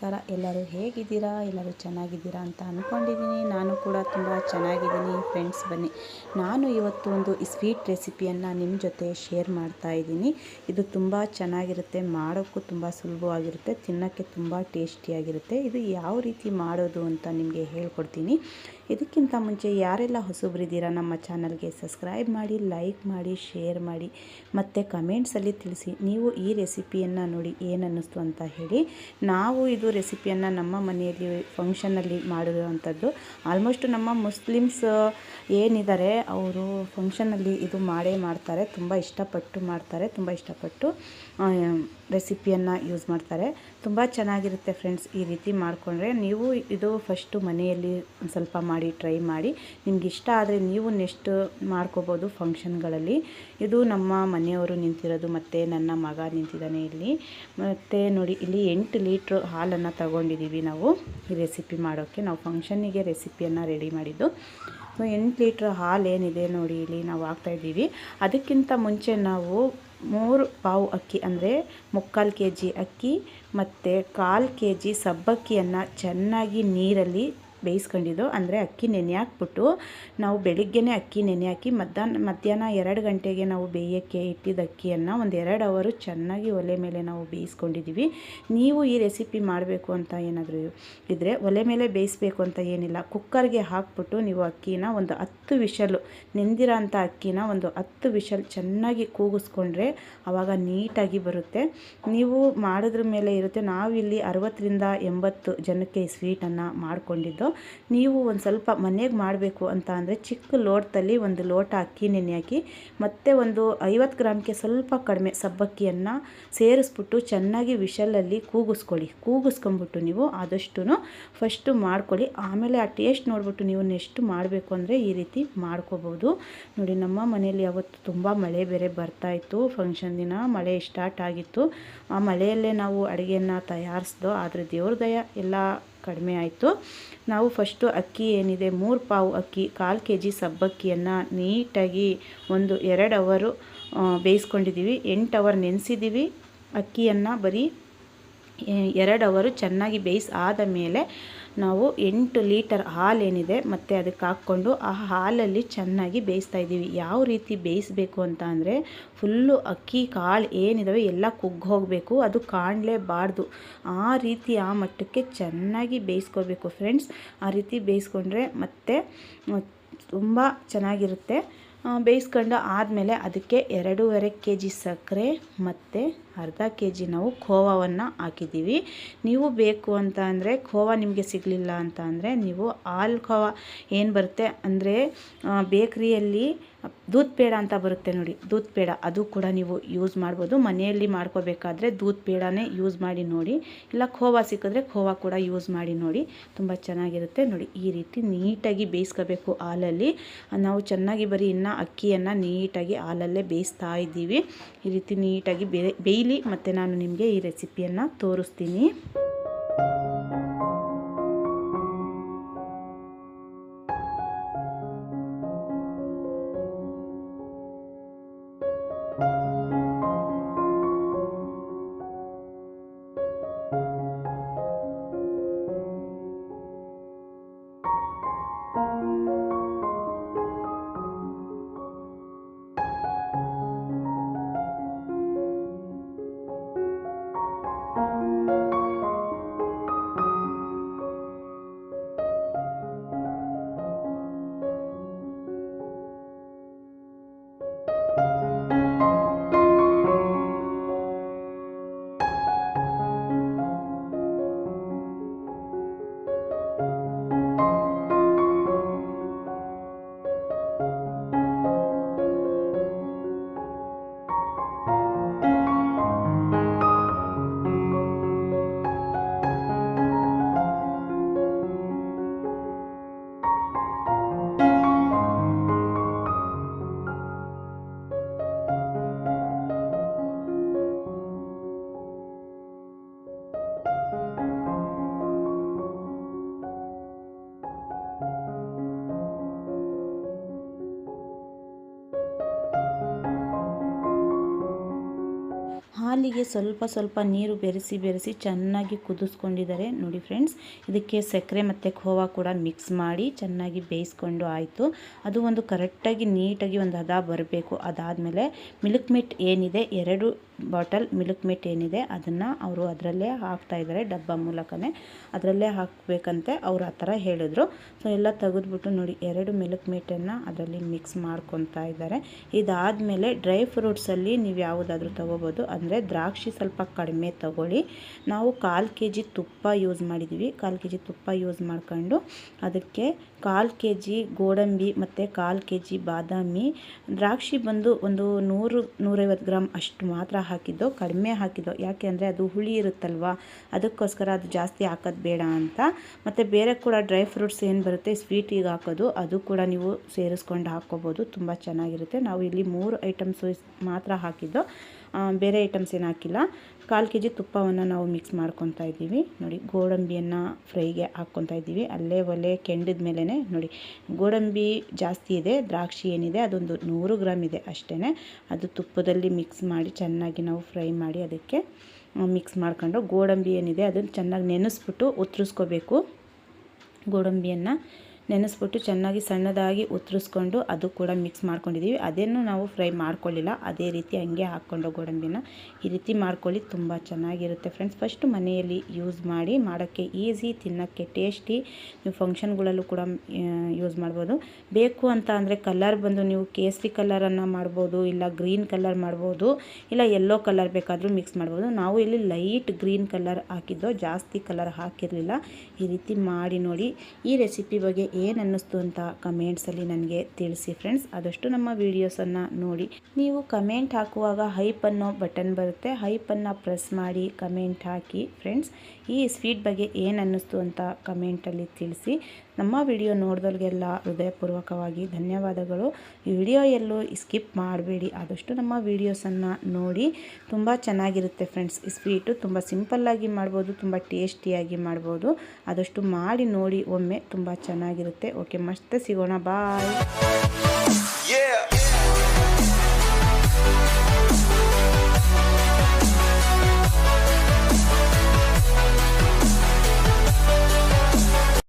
ನಮಸ್ಕಾರ. ಎಲ್ಲರೂ ಹೇಗಿದ್ದೀರಾ? ಎಲ್ಲರೂ ಚೆನ್ನಾಗಿದ್ದೀರಾ ಅಂತ ಅಂದ್ಕೊಂಡಿದ್ದೀನಿ. ನಾನು ಕೂಡ ತುಂಬ ಚೆನ್ನಾಗಿದ್ದೀನಿ ಫ್ರೆಂಡ್ಸ್. ಬನ್ನಿ, ನಾನು ಇವತ್ತು ಒಂದು ಸ್ವೀಟ್ ರೆಸಿಪಿಯನ್ನು ನಿಮ್ಮ ಜೊತೆ ಶೇರ್ ಮಾಡ್ತಾ ಇದ್ದೀನಿ. ಇದು ತುಂಬ ಚೆನ್ನಾಗಿರುತ್ತೆ, ಮಾಡೋಕ್ಕೂ ತುಂಬ ಸುಲಭವಾಗಿರುತ್ತೆ, ತಿನ್ನೋಕ್ಕೆ ತುಂಬ ಟೇಸ್ಟಿಯಾಗಿರುತ್ತೆ. ಇದು ಯಾವ ರೀತಿ ಮಾಡೋದು ಅಂತ ನಿಮಗೆ ಹೇಳ್ಕೊಡ್ತೀನಿ. ಇದಕ್ಕಿಂತ ಮುಂಚೆ ಯಾರೆಲ್ಲ ಹೊಸಬ್ರಿದ್ದೀರಾ ನಮ್ಮ ಚಾನಲ್ಗೆ ಸಬ್ಸ್ಕ್ರೈಬ್ ಮಾಡಿ, ಲೈಕ್ ಮಾಡಿ, ಶೇರ್ ಮಾಡಿ ಮತ್ತು ಕಮೆಂಟ್ಸಲ್ಲಿ ತಿಳಿಸಿ ನೀವು ಈ ರೆಸಿಪಿಯನ್ನು ನೋಡಿ ಏನನ್ನಿಸ್ತು ಅಂತ ಹೇಳಿ. ನಾವು ಇದು ರೆಸಿಪಿಯನ್ನು ನಮ್ಮ ಮನೆಯಲ್ಲಿ ಫಂಕ್ಷನಲ್ಲಿ ಮಾಡಿರುವಂಥದ್ದು. ಆಲ್ಮೋಸ್ಟ್ ನಮ್ಮ ಮುಸ್ಲಿಮ್ಸ್ ಏನಿದ್ದಾರೆ ಅವರು ಫಂಕ್ಷನಲ್ಲಿ ಇದು ಮಾಡೇ ಮಾಡ್ತಾರೆ. ತುಂಬ ಇಷ್ಟಪಟ್ಟು ಮಾಡ್ತಾರೆ, ತುಂಬ ಇಷ್ಟಪಟ್ಟು ರೆಸಿಪಿಯನ್ನು ಯೂಸ್ ಮಾಡ್ತಾರೆ. ತುಂಬ ಚೆನ್ನಾಗಿರುತ್ತೆ ಫ್ರೆಂಡ್ಸ್. ಈ ರೀತಿ ಮಾಡಿಕೊಂಡ್ರೆ ನೀವು ಇದು ಫಸ್ಟು ಮನೆಯಲ್ಲಿ ಒಂದು ಸ್ವಲ್ಪ ಮಾಡಿ ಟ್ರೈ ಮಾಡಿ. ನಿಮ್ಗೆ ಇಷ್ಟ ಆದರೆ ನೀವು ನೆಕ್ಸ್ಟ್ ಮಾಡ್ಕೋಬೋದು ಫಂಕ್ಷನ್ಗಳಲ್ಲಿ. ಇದು ನಮ್ಮ ಮನೆಯವರು ನಿಂತಿರೋದು ಮತ್ತು ನನ್ನ ಮಗ ನಿಂತಿದ್ದಾನೆ ಇಲ್ಲಿ. ಮತ್ತು ನೋಡಿ, ಇಲ್ಲಿ 8 ಲೀಟ್ರ್ ಹಾಲನ್ನು ತಗೊಂಡಿದ್ದೀವಿ ನಾವು ಈ ರೆಸಿಪಿ ಮಾಡೋಕ್ಕೆ. ನಾವು ಫಂಕ್ಷನ್ನಿಗೆ ರೆಸಿಪಿಯನ್ನು ರೆಡಿ ಮಾಡಿದ್ದು. 8 ಲೀಟ್ರ್ ಹಾಲು ಏನಿದೆ ನೋಡಿ ಇಲ್ಲಿ ನಾವು ಹಾಕ್ತಾಯಿದ್ದೀವಿ. ಅದಕ್ಕಿಂತ ಮುಂಚೆ ನಾವು 3 ಪಾವು ಅಕ್ಕಿ ಅಂದರೆ 3/4 kg ಅಕ್ಕಿ ಮತ್ತು 1/4 kg ಸಬ್ಬಕ್ಕಿಯನ್ನು ಚೆನ್ನಾಗಿ ನೀರಲ್ಲಿ ಬೇಯಿಸ್ಕೊಂಡಿದ್ದು. ಅಂದರೆ ಅಕ್ಕಿ ನೆನೆ ಹಾಕ್ಬಿಟ್ಟು ನಾವು ಬೆಳಿಗ್ಗೆನೇ ಅಕ್ಕಿ ನೆನೆ ಹಾಕಿ ಮಧ್ಯಾಹ್ನ 2 ಗಂಟೆಗೆ ನಾವು ಬೇಯೋಕ್ಕೆ ಇಟ್ಟಿದ್ದ ಅಕ್ಕಿಯನ್ನು ಒಂದು 2 ಅವರು ಚೆನ್ನಾಗಿ ಒಲೆ ಮೇಲೆ ನಾವು ಬೇಯಿಸ್ಕೊಂಡಿದ್ದೀವಿ. ನೀವು ಈ ರೆಸಿಪಿ ಮಾಡಬೇಕು ಅಂತ ಏನಾದರೂ ಇದ್ದರೆ ಒಲೆ ಮೇಲೆ ಬೇಯಿಸಬೇಕು ಅಂತ ಏನಿಲ್ಲ, ಕುಕ್ಕರ್ಗೆ ಹಾಕ್ಬಿಟ್ಟು ನೀವು ಅಕ್ಕಿನ ಒಂದು 10 ವಿಷಲು, ನೆಂದಿರೋ ಅಂಥ ಅಕ್ಕಿನ ಒಂದು 10 ವಿಷಲ್ ಚೆನ್ನಾಗಿ ಕೂಗಿಸ್ಕೊಂಡ್ರೆ ಆವಾಗ ನೀಟಾಗಿ ಬರುತ್ತೆ. ನೀವು ಮಾಡೋದ್ರ ಮೇಲೆ ಇರುತ್ತೆ. ನಾವಿಲ್ಲಿ 60ರಿಂದ 80 ಜನಕ್ಕೆ ಈ ಸ್ವೀಟನ್ನು ಮಾಡಿಕೊಂಡಿದ್ದು. ನೀವು ಒಂದು ಸ್ವಲ್ಪ ಮನೆಗೆ ಮಾಡಬೇಕು ಅಂತ ಅಂದರೆ ಚಿಕ್ಕ ಲೋಟದಲ್ಲಿ 1 ಲೋಟ ಅಕ್ಕಿ ನೆನೆ ಹಾಕಿ ಮತ್ತು ಒಂದು 50 ಗ್ರಾಮ್ಗೆ ಸ್ವಲ್ಪ ಕಡಿಮೆ ಸಬ್ಬಕ್ಕಿಯನ್ನು ಸೇರಿಸ್ಬಿಟ್ಟು ಚೆನ್ನಾಗಿ ವಿಷಲಲ್ಲಿ ಕೂಗಿಸ್ಕೊಂಬಿಟ್ಟು ನೀವು ಆದಷ್ಟು ಫಸ್ಟು ಮಾಡ್ಕೊಳ್ಳಿ. ಆಮೇಲೆ ಆ ಟೇಸ್ಟ್ ನೋಡಿಬಿಟ್ಟು ನೀವು ನೆಕ್ಸ್ಟ್ ಮಾಡಬೇಕು ಅಂದರೆ ಈ ರೀತಿ ಮಾಡ್ಕೋಬೋದು. ನೋಡಿ, ನಮ್ಮ ಮನೆಯಲ್ಲಿ ಅವತ್ತು ತುಂಬ ಮಳೆ ಬೇರೆ ಬರ್ತಾಯಿತ್ತು. ಫಂಕ್ಷನ್ ದಿನ ಮಳೆ ಸ್ಟಾರ್ಟ್ ಆಗಿತ್ತು. ಆ ಮಳೆಯಲ್ಲೇ ನಾವು ಅಡುಗೆಯನ್ನು ತಯಾರಿಸ್ದೋ. ಆದರೆ ದೇವ್ರ ದಯ ಎಲ್ಲ ಕಡಿಮೆ ಆಯಿತು. ನಾವು ಫಸ್ಟು ಅಕ್ಕಿ ಏನಿದೆ 3 ಪಾವು ಅಕ್ಕಿ 1/4 kg ಸಬ್ಬಕ್ಕಿಯನ್ನು ನೀಟಾಗಿ ಒಂದು 2 ಅವರು ಬೇಯಿಸ್ಕೊಂಡಿದ್ದೀವಿ. 8 ಅವರ್ ನೆನೆಸಿದ್ದೀವಿ ಅಕ್ಕಿಯನ್ನು. ಬರೀ 2 ಅವರು ಚೆನ್ನಾಗಿ ಆದ ಮೇಲೆ ನಾವು 8 ಲೀಟರ್ ಹಾಲೇನಿದೆ ಮತ್ತು ಅದಕ್ಕೆ ಹಾಕ್ಕೊಂಡು ಆ ಹಾಲಲ್ಲಿ ಚೆನ್ನಾಗಿ ಬೇಯಿಸ್ತಾ ಇದ್ದೀವಿ. ಯಾವ ರೀತಿ ಬೇಯಿಸಬೇಕು ಅಂತ ಅಂದರೆ ಫುಲ್ಲು ಅಕ್ಕಿ ಕಾಳು ಏನಿದ್ದಾವೆ ಎಲ್ಲ ಕುಗ್ಗಿ ಹೋಗಬೇಕು, ಅದು ಕಾಣಲೇಬಾರ್ದು. ಆ ರೀತಿ ಆ ಮಟ್ಟಕ್ಕೆ ಚೆನ್ನಾಗಿ ಬೇಯಿಸ್ಕೋಬೇಕು ಫ್ರೆಂಡ್ಸ್. ಆ ರೀತಿ ಬೇಯಿಸ್ಕೊಂಡ್ರೆ ಮತ್ತೆ ತುಂಬ ಚೆನ್ನಾಗಿರುತ್ತೆ. ಬೇಯಿಸ್ಕೊಂಡು ಆದಮೇಲೆ ಅದಕ್ಕೆ 2.5 kg ಸಕ್ಕರೆ ಮತ್ತು ಅರ್ಧ kg ನಾವು ಖೋವಾವನ್ನು ಹಾಕಿದ್ದೀವಿ. ನೀವು ಬೇಕು ಅಂತ ಅಂದರೆ ಖೋವಾ ನಿಮಗೆ ಸಿಗಲಿಲ್ಲ ಅಂತ ಅಂದರೆ ನೀವು ಹಾಲು ಖೋವಾ ಏನು ಬರುತ್ತೆ ಅಂದರೆ ಬೇಕ್ರಿಯಲ್ಲಿ ದೂದ್ ಪೇಡ ಅಂತ ಬರುತ್ತೆ ನೋಡಿ, ದೂದ್ ಪೇಡ ಅದು ಕೂಡ ನೀವು ಯೂಸ್ ಮಾಡ್ಬೋದು. ಮನೆಯಲ್ಲಿ ಮಾಡ್ಕೋಬೇಕಾದ್ರೆ ದೂದ್ ಪೇಡನೇ ಯೂಸ್ ಮಾಡಿ ನೋಡಿ, ಇಲ್ಲ ಖೋವಾ ಸಿಕ್ಕಿದ್ರೆ ಖೋವಾ ಕೂಡ ಯೂಸ್ ಮಾಡಿ ನೋಡಿ, ತುಂಬ ಚೆನ್ನಾಗಿರುತ್ತೆ. ನೋಡಿ, ಈ ರೀತಿ ನೀಟಾಗಿ ಬೇಯಿಸ್ಕೋಬೇಕು ಹಾಲಲ್ಲಿ. ನಾವು ಚೆನ್ನಾಗಿ ಬರೀ ಇನ್ನು ಅಕ್ಕಿಯನ್ನು ನೀಟಾಗಿ ಹಾಲಲ್ಲೇ ಬೇಯಿಸ್ತಾ ಇದ್ದೀವಿ. ಈ ರೀತಿ ನೀಟಾಗಿ ಬೇಯಲಿ ಮತ್ತು ನಾನು ನಿಮಗೆ ಈ ರೆಸಿಪಿಯನ್ನು ತೋರಿಸ್ತೀನಿ. ಹಾಲಿಗೆ ಸ್ವಲ್ಪ ಸ್ವಲ್ಪ ನೀರು ಬೆರೆಸಿ ಚೆನ್ನಾಗಿ ಕುದಿಸ್ಕೊಂಡಿದ್ದಾರೆ ನೋಡಿ ಫ್ರೆಂಡ್ಸ್. ಇದಕ್ಕೆ ಸಕ್ಕರೆ ಮತ್ತು ಖೋವಾ ಕೂಡ ಮಿಕ್ಸ್ ಮಾಡಿ ಚೆನ್ನಾಗಿ ಬೇಯಿಸ್ಕೊಂಡು ಆಯಿತು. ಅದು ಒಂದು ಕರೆಕ್ಟಾಗಿ ನೀಟಾಗಿ ಒಂದು ಹದ ಬರಬೇಕು. ಅದಾದಮೇಲೆ ಮಿಲ್ಕ್ ಮಿಟ್ ಏನಿದೆ 2 ಬಾಟಲ್ ಮಿಲ್ಕ್ ಮಿಟ್ ಏನಿದೆ ಅದನ್ನು ಅವರು ಅದರಲ್ಲೇ ಹಾಕ್ತಾಯಿದ್ದಾರೆ, ಡಬ್ಬ ಮೂಲಕನೇ ಅದರಲ್ಲೇ ಹಾಕಬೇಕಂತೆ ಅವರು ಆ ಥರ ಹೇಳಿದ್ರು. ಸೊ ಎಲ್ಲ ತೆಗೆದ್ಬಿಟ್ಟು ನೋಡಿ 2 ಮಿಲ್ಕ್ ಮಿಟನ್ನು ಅದರಲ್ಲಿ ಮಿಕ್ಸ್ ಮಾಡ್ಕೊತಾ ಇದ್ದಾರೆ. ಇದಾದಮೇಲೆ ಡ್ರೈ ಫ್ರೂಟ್ಸಲ್ಲಿ ನೀವು ಯಾವುದಾದ್ರೂ ತೊಗೋಬೋದು, ಅಂದರೆ ದ್ರಾಕ್ಷಿ ಸ್ವಲ್ಪ ಕಡಿಮೆ ತೊಗೊಳ್ಳಿ. ನಾವು 1/4 kg ತುಪ್ಪ ಯೂಸ್ ಮಾಡಿದ್ದೀವಿ. 1/4 kg ತುಪ್ಪ ಯೂಸ್ ಮಾಡ್ಕೊಂಡು ಅದಕ್ಕೆ 1/4 kg ಗೋಡಂಬಿ ಮತ್ತು 1/4 kg ಬಾದಾಮಿ, ದ್ರಾಕ್ಷಿ ಬಂದು ಒಂದು 100-150 ಗ್ರಾಮ್ ಅಷ್ಟು ಮಾತ್ರ ಹಾಕಿದ್ದು, ಕಡಿಮೆ ಹಾಕಿದ್ದು. ಯಾಕೆ ಅಂದರೆ ಅದು ಹುಳಿ ಇರುತ್ತಲ್ವ, ಅದಕ್ಕೋಸ್ಕರ ಅದು ಜಾಸ್ತಿ ಹಾಕೋದು ಬೇಡ ಅಂತ. ಮತ್ತು ಬೇರೆ ಕೂಡ ಡ್ರೈ ಫ್ರೂಟ್ಸ್ ಏನು ಬರುತ್ತೆ ಸ್ವೀಟಿಗೆ ಹಾಕೋದು, ಅದು ಕೂಡ ನೀವು ಸೇರಿಸ್ಕೊಂಡು ಹಾಕ್ಕೋಬೋದು, ತುಂಬ ಚೆನ್ನಾಗಿರುತ್ತೆ. ನಾವು ಇಲ್ಲಿ 3 ಐಟಮ್ಸ್ ಮಾತ್ರ ಹಾಕಿದ್ದು, ಬೇರೆ ಐಟಮ್ಸ್ ಏನು ಹಾಕಿಲ್ಲ. 1/4 kg ತುಪ್ಪವನ್ನು ನಾವು ಮಿಕ್ಸ್ ಮಾಡ್ಕೊತಾ ಇದ್ದೀವಿ ನೋಡಿ. ಗೋಡಂಬಿಯನ್ನು ಫ್ರೈಗೆ ಹಾಕ್ಕೊತಾ ಇದ್ದೀವಿ. ಅಲ್ಲೇ ಒಲೆ ಕೆಂಡಿದ ಮೇಲೇ ನೋಡಿ ಗೋಡಂಬಿ ಜಾಸ್ತಿ ಇದೆ, ದ್ರಾಕ್ಷಿ ಏನಿದೆ ಅದೊಂದು 100 ಗ್ರಾಮ್ ಇದೆ ಅಷ್ಟೇ. ಅದು ತುಪ್ಪದಲ್ಲಿ ಮಿಕ್ಸ್ ಮಾಡಿ ಚೆನ್ನಾಗಿ ನಾವು ಫ್ರೈ ಮಾಡಿ ಅದಕ್ಕೆ ಮಿಕ್ಸ್ ಮಾಡ್ಕೊಂಡು ಗೋಡಂಬಿ ಏನಿದೆ ಅದನ್ನು ಚೆನ್ನಾಗಿ ನೆನೆಸ್ಬಿಟ್ಟು ಉತ್ತರಿಸ್ಕೋಬೇಕು. ಗೋಡಂಬಿಯನ್ನು ನೆನೆಸ್ಬಿಟ್ಟು ಚೆನ್ನಾಗಿ ಸಣ್ಣದಾಗಿ ಉತ್ತರಿಸ್ಕೊಂಡು ಅದು ಕೂಡ ಮಿಕ್ಸ್ ಮಾಡ್ಕೊಂಡಿದ್ದೀವಿ. ಅದೇನು ನಾವು ಫ್ರೈ ಮಾಡ್ಕೊಳ್ಳಿಲ್ಲ, ಅದೇ ರೀತಿ ಹಂಗೆ ಹಾಕ್ಕೊಂಡು ಗೋಡಂಬಿನ ಈ ರೀತಿ ಮಾಡ್ಕೊಳ್ಳಿ, ತುಂಬ ಚೆನ್ನಾಗಿರುತ್ತೆ ಫ್ರೆಂಡ್ಸ್. ಫಸ್ಟು ಮನೆಯಲ್ಲಿ ಯೂಸ್ ಮಾಡಿ, ಮಾಡೋಕ್ಕೆ ಈಸಿ, ತಿನ್ನೋಕ್ಕೆ ಟೇಸ್ಟಿ. ನೀವು ಫಂಕ್ಷನ್ಗಳಲ್ಲೂ ಕೂಡ ಯೂಸ್ ಮಾಡ್ಬೋದು. ಬೇಕು ಅಂತ ಅಂದರೆ ಕಲರ್ ಬಂದು ನೀವು ಕೇಸರಿ ಕಲರನ್ನು ಮಾಡ್ಬೋದು, ಇಲ್ಲ ಗ್ರೀನ್ ಕಲರ್ ಮಾಡ್ಬೋದು, ಇಲ್ಲ ಯೆಲ್ಲೋ ಕಲರ್ ಬೇಕಾದರೂ ಮಿಕ್ಸ್ ಮಾಡ್ಬೋದು. ನಾವು ಇಲ್ಲಿ ಲೈಟ್ ಗ್ರೀನ್ ಕಲರ್ ಹಾಕಿದ್ದು, ಜಾಸ್ತಿ ಕಲರ್ ಹಾಕಿರಲಿಲ್ಲ. ಈ ರೀತಿ ಮಾಡಿ ನೋಡಿ. ಈ ರೆಸಿಪಿ ಬಗ್ಗೆ ಏನು ಅನ್ನಿಸ್ತು ಅಂತ ಕಮೆಂಟ್ಸಲ್ಲಿ ನನಗೆ ತಿಳಿಸಿ ಫ್ರೆಂಡ್ಸ್. ಆದಷ್ಟು ನಮ್ಮ ವೀಡಿಯೋಸನ್ನು ನೋಡಿ. ನೀವು ಕಮೆಂಟ್ ಹಾಕುವಾಗ ಹೈಪ್ ಅನ್ನೋ ಬಟನ್ ಬರುತ್ತೆ, ಹೈಪನ್ನು ಪ್ರೆಸ್ ಮಾಡಿ ಕಮೆಂಟ್ ಹಾಕಿ ಫ್ರೆಂಡ್ಸ್. ಈ ಸ್ವೀಟ್ ಬಗ್ಗೆ ಏನು ಅನ್ನಿಸ್ತು ಅಂತ ಕಮೆಂಟಲ್ಲಿ ತಿಳಿಸಿ. ನಮ್ಮ ವಿಡಿಯೋ ನೋಡಿದವ್ರಿಗೆಲ್ಲ ಹೃದಯಪೂರ್ವಕವಾಗಿ ಧನ್ಯವಾದಗಳು. ಈ ವಿಡಿಯೋ ಎಲ್ಲೂ ಸ್ಕಿಪ್ ಮಾಡಬೇಡಿ, ಆದಷ್ಟು ನಮ್ಮ ವೀಡಿಯೋಸನ್ನು ನೋಡಿ. ತುಂಬ ಚೆನ್ನಾಗಿರುತ್ತೆ ಫ್ರೆಂಡ್ಸ್. ಈ ಸ್ವೀಟು ತುಂಬ ಸಿಂಪಲ್ಲಾಗಿ ಮಾಡ್ಬೋದು, ತುಂಬ ಟೇಸ್ಟಿಯಾಗಿ ಮಾಡ್ಬೋದು. ಆದಷ್ಟು ಮಾಡಿ ನೋಡಿ ಒಮ್ಮೆ, ತುಂಬ ಚೆನ್ನಾಗಿರುತ್ತೆ. ಓಕೆ, ಮತ್ತೆ ಸಿಗೋಣ, ಬಾಯ್.